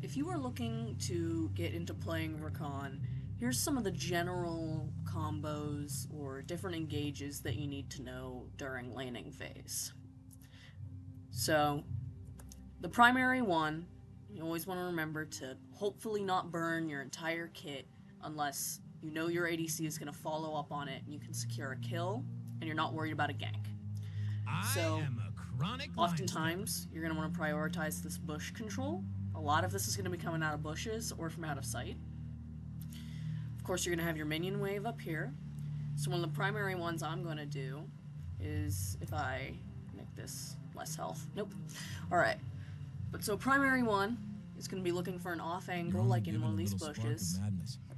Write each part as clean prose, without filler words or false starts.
if you are looking to get into playing Rakan, here's some of the general combos or different engages that you need to know during laning phase. So, the primary one, you always want to remember to hopefully not burn your entire kit unless you know your ADC is going to follow up on it and you can secure a kill and you're not worried about a gank. So, oftentimes, you're going to want to prioritize this bush control. A lot of this is going to be coming out of bushes or from out of sight. Of course, you're going to have your minion wave up here. So one of the primary ones I'm going to do is, if I make this less health. Nope. Alright. But so primary one is going to be looking for an off angle, like in one of these bushes,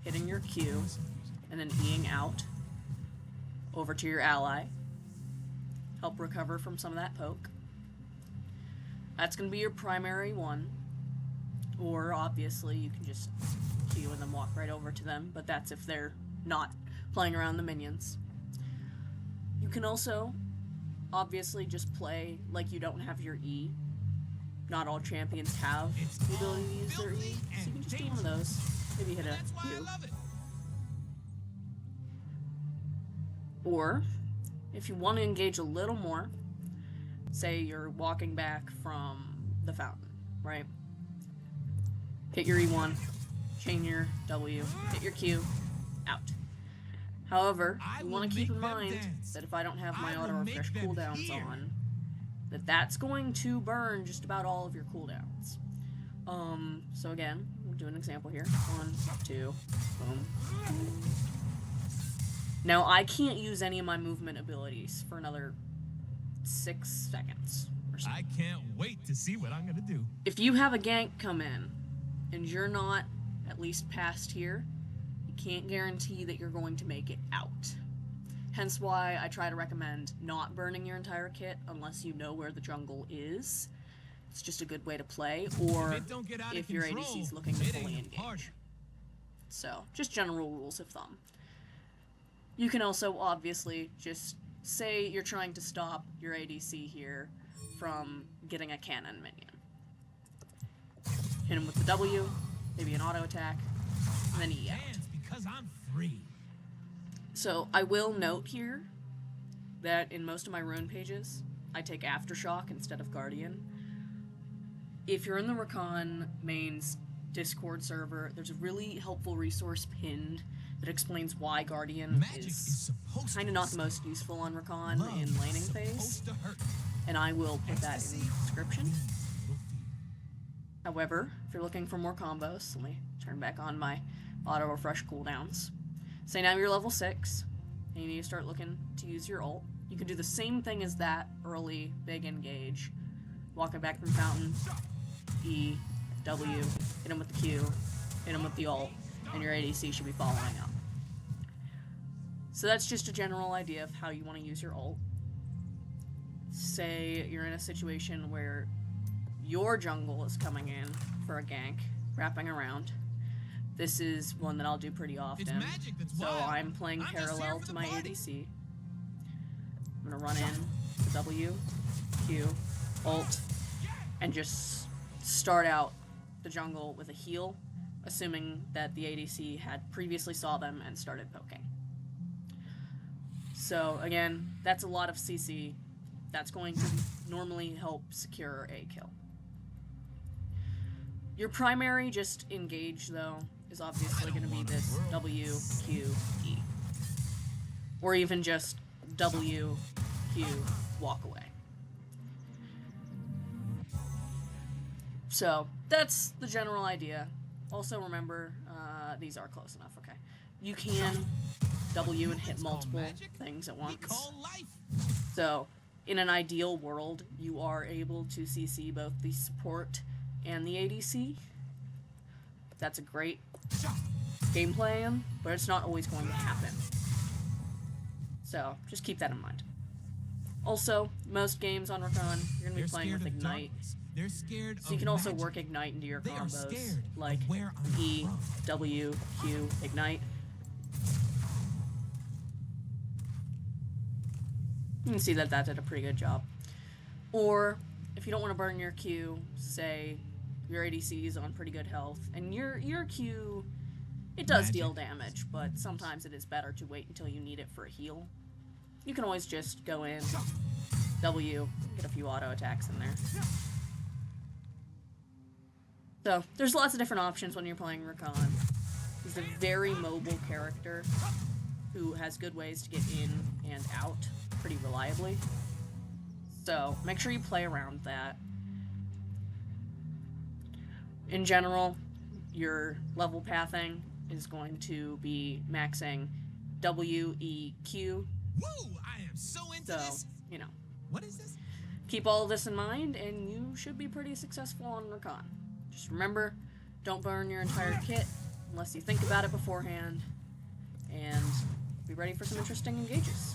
hitting your Q, and then Eing out over to your ally. Help recover from some of that poke. That's going to be your primary one. Or, obviously, you can just Q and then walk right over to them, but that's if they're not playing around the minions. You can also, obviously, just play like you don't have your E. Not all champions have the ability to use their E, so you can just do one of those. Maybe hit a Q. Or, if you want to engage a little more, say you're walking back from the fountain, right? Hit your E1, chain your W, hit your Q, out. However, you want to keep in mind that if I don't have my auto refresh cooldowns on, that's going to burn just about all of your cooldowns. So again, we'll do an example here. 1, 2, boom. Now, I can't use any of my movement abilities for another 6 seconds or so. I can't wait to see what I'm gonna do. If you have a gank come in, and you're not at least past here, you can't guarantee that you're going to make it out. Hence why I try to recommend not burning your entire kit unless you know where the jungle is. It's just a good way to play, or if your ADC is looking to fully engage. So, just general rules of thumb. You can also, obviously, just say you're trying to stop your ADC here from getting a cannon minion. Hit him with the W, maybe an auto attack, and then E out. Because I'm free. So I will note here that in most of my rune pages, I take Aftershock instead of Guardian. If you're in the Rakan mains Discord server, there's a really helpful resource pinned that explains why Guardian is kind of not the most useful on Rakan in laning phase, and I will put that in the description. However, if you're looking for more combos, let me turn back on my auto-refresh cooldowns. Say now you're level 6, and you need to start looking to use your ult. You can do the same thing as that early, big engage. Walking back from fountain, E, W, hit him with the Q, hit him with the ult, and your ADC should be following up. So that's just a general idea of how you want to use your ult. Say you're in a situation where your jungle is coming in for a gank, wrapping around. This is one that I'll do pretty often. So I'm playing parallel to my ADC. I'm gonna run in to W, Q, ult, and just start out the jungle with a heal, assuming that the ADC had previously saw them and started poking. So again, that's a lot of CC. That's going to normally help secure a kill. Your primary just engage, though, is obviously going to be this W, Q, E. Or even just W, Q, walk away. So, that's the general idea. Also remember, these are close enough, okay. You can W and hit multiple things at once. So, in an ideal world, you are able to CC both the support and the ADC. That's a great game plan, but it's not always going to happen. So, just keep that in mind. Also, most games on Rakan, you're going to be playing with Ignite. So you can also work Ignite into your combos, like E, W, Q, Ignite. You can see that did a pretty good job. Or, if you don't want to burn your Q, say, Your ADC is on pretty good health, and your Q, it does deal damage, but sometimes it is better to wait until you need it for a heal. You can always just go in, W, get a few auto attacks in there. So, there's lots of different options when you're playing Rakan. He's a very mobile character who has good ways to get in and out pretty reliably. So, make sure you play around that. In general, your level pathing is going to be maxing W, E, Q. Woo! I am so into this. You know. What is this? Keep all this in mind, and you should be pretty successful on Rakan. Just remember, don't burn your entire kit unless you think about it beforehand, and be ready for some interesting engages.